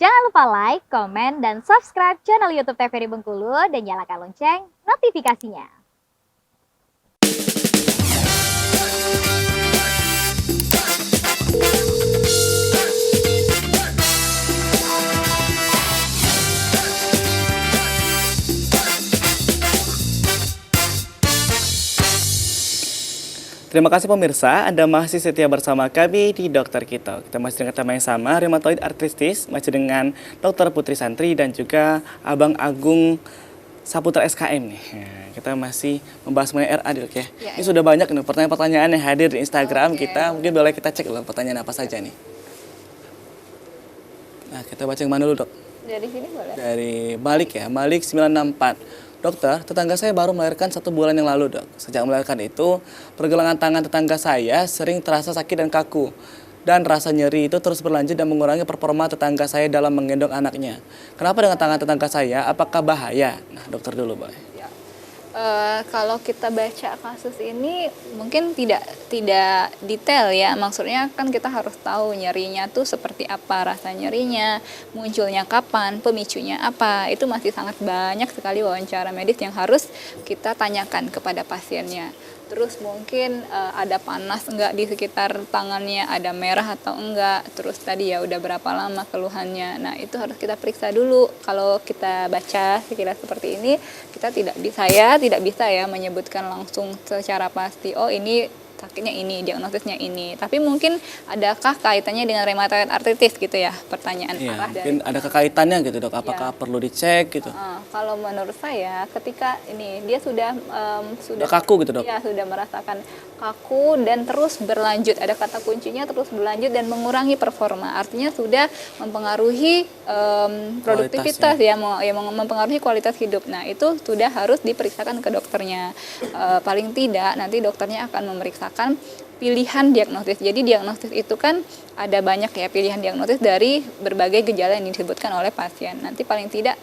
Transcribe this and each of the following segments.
Jangan lupa like, komen, dan subscribe channel YouTube TVRI Bengkulu dan nyalakan lonceng notifikasinya. Terima kasih pemirsa, Anda masih setia bersama kami di Dokter Kito. Kita masih dengan tema yang sama, rheumatoid arthritis, masih dengan Dr. Putri Santri dan juga Abang Agung Saputra SKM nih. Kita masih membahas mengenai RA dok ya. Ini sudah banyak nih pertanyaan-pertanyaan yang hadir di Instagram kita. Mungkin boleh kita cek loh pertanyaan apa saja nih. Nah, kita baca yang mana dulu dok? Dari sini boleh. Dari Malik ya, Malik 964. Dokter, tetangga saya baru melahirkan 1 bulan yang lalu, dok. Sejak melahirkan itu, pergelangan tangan tetangga saya sering terasa sakit dan kaku. Dan rasa nyeri itu terus berlanjut dan mengurangi performa tetangga saya dalam menggendong anaknya. Kenapa dengan tangan tetangga saya? Apakah bahaya? Nah, dokter dulu, boleh. Kalau kita baca kasus ini mungkin tidak detail ya, maksudnya kan kita harus tahu nyerinya tuh seperti apa, rasa nyerinya, munculnya kapan, pemicunya apa, itu masih sangat banyak sekali wawancara medis yang harus kita tanyakan kepada pasiennya. Terus mungkin ada panas enggak di sekitar tangannya, ada merah atau enggak, terus tadi ya udah berapa lama keluhannya. Nah itu harus kita periksa dulu. Kalau kita baca sekilas seperti ini, kita tidak bisa ya menyebutkan langsung secara pasti, oh ini sakitnya ini, diagnosisnya ini. Tapi mungkin adakah kaitannya dengan rheumatoid arthritis gitu ya, pertanyaan Iya, arah dari. mungkin ada kekaitannya gitu dok, apakah perlu dicek gitu? Kalau menurut saya ketika ini dia sudah kaku gitu dok? Ya sudah merasakan kaku dan terus berlanjut, ada kata kuncinya terus berlanjut dan mengurangi performa, artinya sudah mempengaruhi produktivitas ya, mempengaruhi kualitas hidup. Nah itu sudah harus diperiksakan ke dokternya. Paling tidak nanti dokternya akan memeriksakan pilihan diagnosis. Jadi diagnosis itu kan ada banyak ya pilihan diagnosis dari berbagai gejala yang disebutkan oleh pasien. Nanti paling tidak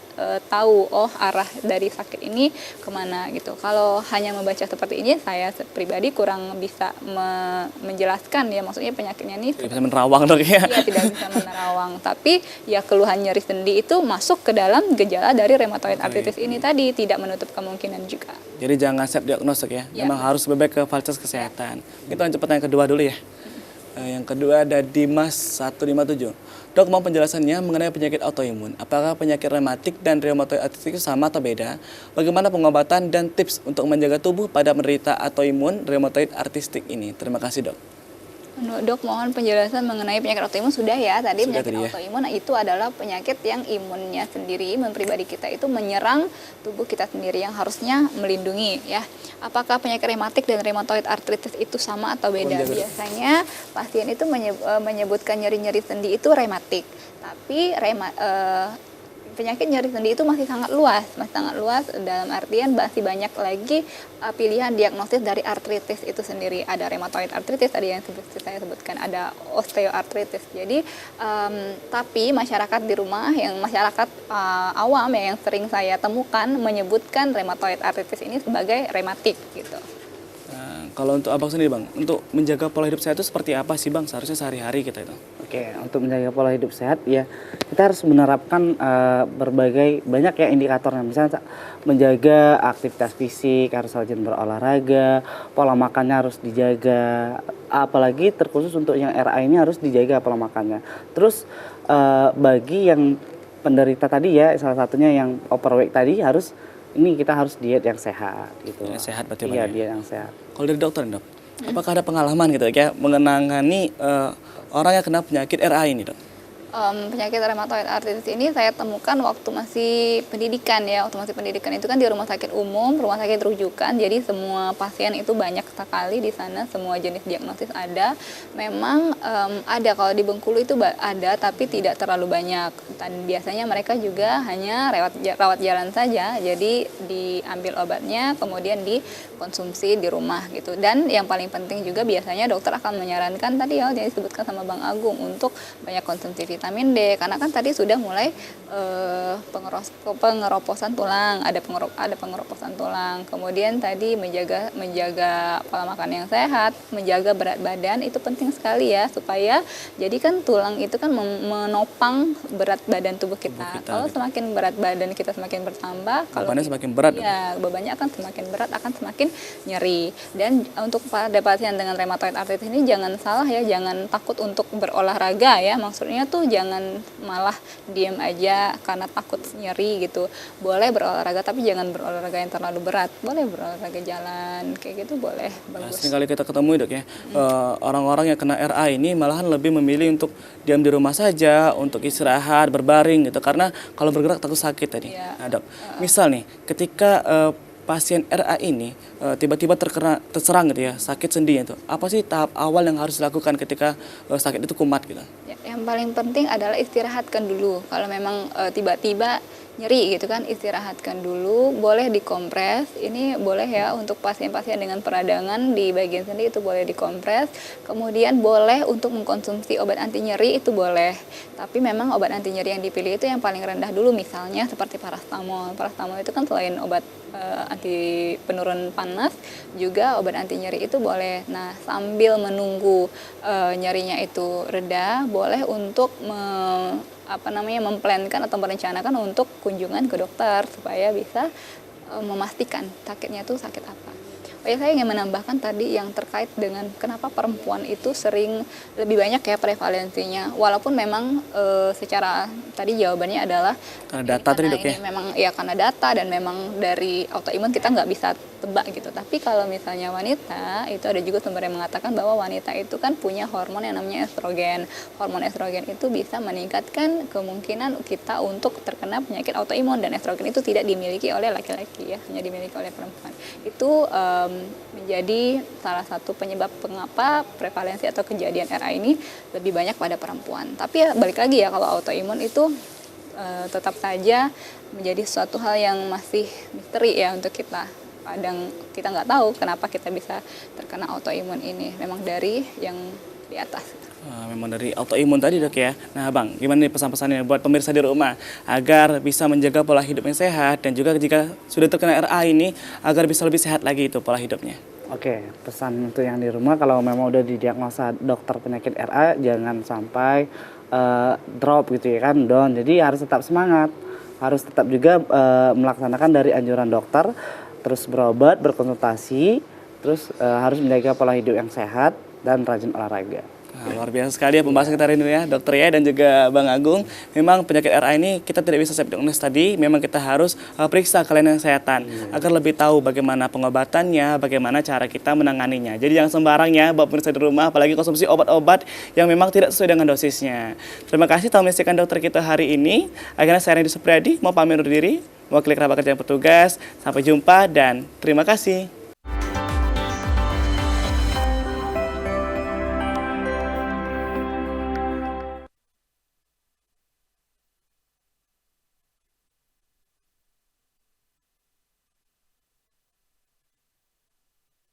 tahu arah dari sakit ini kemana gitu. Kalau hanya membaca seperti ini, saya pribadi kurang bisa menjelaskan ya, maksudnya penyakitnya ini tidak bisa menerawang dok ya? Iya, tidak bisa menerawang. Tapi ya keluhan nyeri sendi itu masuk ke dalam gejala dari rheumatoid arthritis ini tadi, tidak menutup kemungkinan juga. Jadi jangan self diagnosis ya, memang harus lebih ke fasilitas kesehatan. Kita lanjut pertanyaan kedua dulu ya. Yang kedua ada Dimas 157. Dok, mau penjelasannya mengenai penyakit autoimun. Apakah penyakit rematik dan rheumatoid arthritis sama atau beda? Bagaimana pengobatan dan tips untuk menjaga tubuh pada penderita autoimun rheumatoid arthritis ini? Terima kasih dok. Dok, mohon penjelasan mengenai penyakit autoimun sudah ya tadi. Sudah penyakit tadi ya. Autoimun itu adalah penyakit yang imunnya sendiri, imun pribadi kita itu menyerang tubuh kita sendiri yang harusnya melindungi ya. Apakah penyakit rematik dan rheumatoid arthritis itu sama atau beda? Biasanya pasien itu menyebutkan nyeri-nyeri sendi itu rematik, tapi penyakit nyeri sendi itu masih sangat luas dalam artian masih banyak lagi pilihan diagnosis dari artritis itu sendiri. Ada rheumatoid arthritis tadi yang saya sebutkan, ada osteoartritis. Jadi tapi masyarakat di rumah, masyarakat awam yang sering saya temukan menyebutkan rheumatoid arthritis ini sebagai rematik gitu. Kalau untuk abang sendiri bang, untuk menjaga pola hidup sehat itu seperti apa sih bang seharusnya sehari-hari kita itu? Oke, untuk menjaga pola hidup sehat ya kita harus menerapkan banyak ya indikatornya. Misalnya menjaga aktivitas fisik, harus rajin berolahraga, pola makannya harus dijaga. Apalagi terkhusus untuk yang RA ini harus dijaga pola makannya. Terus bagi yang penderita tadi ya, salah satunya yang overweight tadi kita harus diet yang sehat gitu. Ya, sehat berarti iya, bang. diet yang sehat. Kalau dari dokter dok, apakah ada pengalaman gitu ya mengenangani orang yang kena penyakit RA ini dok? Penyakit rheumatoid arthritis ini saya temukan waktu masih pendidikan ya. Waktu masih pendidikan itu kan di rumah sakit umum, rumah sakit rujukan. Jadi semua pasien itu banyak sekali di sana, semua jenis diagnosis ada. Memang ada, kalau di Bengkulu itu ada, tapi tidak terlalu banyak. Dan biasanya mereka juga hanya rawat jalan saja. Jadi diambil obatnya, kemudian dikonsumsi di rumah gitu. Dan yang paling penting juga biasanya dokter akan menyarankan tadi ya yang disebutkan sama Bang Agung untuk banyak konsumsi vitamin D, karena kan tadi sudah mulai pengeroposan tulang, ada pengeroposan tulang. Kemudian tadi menjaga pola makan yang sehat, menjaga berat badan itu penting sekali ya, supaya jadi kan tulang itu kan menopang berat badan tubuh kita. Kalau semakin berat badan kita semakin bertambah, kalau bebannya semakin berat. Ya, bebannya akan semakin berat, akan semakin nyeri. Dan untuk pada pasien dengan rheumatoid arthritis ini jangan salah ya, jangan takut untuk berolahraga ya. Maksudnya tuh jangan malah diam aja karena takut nyeri gitu. Boleh berolahraga tapi jangan berolahraga yang terlalu berat. Boleh berolahraga jalan kayak gitu, boleh, bagus. Sering kali kita ketemu Dok ya, orang-orang yang kena RA ini malahan lebih memilih untuk diam di rumah saja, untuk istirahat, berbaring gitu, karena kalau bergerak takut sakit tadi. Iya. Nah Dok, misal nih ketika pasien RA ini tiba-tiba terserang gitu ya, sakit sendinya itu, apa sih tahap awal yang harus dilakukan ketika sakit itu kumat gitu? Ya, yang paling penting adalah istirahatkan dulu. Kalau memang tiba-tiba nyeri gitu kan, istirahatkan dulu, boleh dikompres. Ini boleh ya untuk pasien-pasien dengan peradangan di bagian sendi, itu boleh dikompres. Kemudian boleh untuk mengkonsumsi obat anti nyeri, itu boleh. Tapi memang obat anti nyeri yang dipilih itu yang paling rendah dulu, misalnya seperti paracetamol. Paracetamol itu kan selain obat anti penurun panas, juga obat anti nyeri itu boleh. Nah, sambil menunggu nyerinya itu reda, boleh untuk memplankan atau merencanakan untuk kunjungan ke dokter supaya bisa memastikan sakitnya itu sakit apa. Oh ya, saya ingin menambahkan tadi yang terkait dengan kenapa perempuan itu sering lebih banyak ya prevalensinya. Walaupun memang secara tadi jawabannya adalah Karena data tadi Dok ya. Memang ya karena data dan memang dari autoimun kita nggak bisa tebak gitu. Tapi kalau misalnya wanita, itu ada juga sumber yang mengatakan bahwa wanita itu kan punya hormon yang namanya estrogen. Hormon estrogen itu bisa meningkatkan kemungkinan kita untuk terkena penyakit autoimun, dan estrogen itu tidak dimiliki oleh laki-laki ya, hanya dimiliki oleh perempuan. Itu menjadi salah satu penyebab mengapa prevalensi atau kejadian RA ini lebih banyak pada perempuan. Tapi ya balik lagi ya, kalau autoimun itu tetap saja menjadi suatu hal yang masih misteri ya untuk kita. Kadang kita nggak tahu kenapa kita bisa terkena autoimun ini. Memang dari yang di atas. Memang dari autoimun tadi Dok ya. Nah Bang, gimana nih pesan-pesannya buat pemirsa di rumah agar bisa menjaga pola hidup yang sehat, dan juga jika sudah terkena RA ini agar bisa lebih sehat lagi itu pola hidupnya? Oke, pesan untuk yang di rumah, kalau memang udah didiagnosa dokter penyakit RA, jangan sampai drop gitu ya kan, down. Jadi harus tetap semangat, harus tetap juga melaksanakan dari anjuran dokter, terus berobat, berkonsultasi, terus harus menjaga pola hidup yang sehat dan rajin olahraga. Nah, luar biasa sekali ya pembahasan kita hari ini ya, Dokter ya dan juga Bang Agung. Memang penyakit RA ini kita tidak bisa self-diagnosis tadi, memang kita harus periksa kelainan kesehatan agar lebih tahu bagaimana pengobatannya, bagaimana cara kita menanganinya. Jadi jangan sembarang ya buat pemirsa di rumah, apalagi konsumsi obat-obat yang memang tidak sesuai dengan dosisnya. Terima kasih telah menyaksikan dokter kita hari ini. Akhirnya saya Randy Supriyadi mau pamit undur diri, mewakili kerabat kerja yang bertugas. Sampai jumpa dan terima kasih.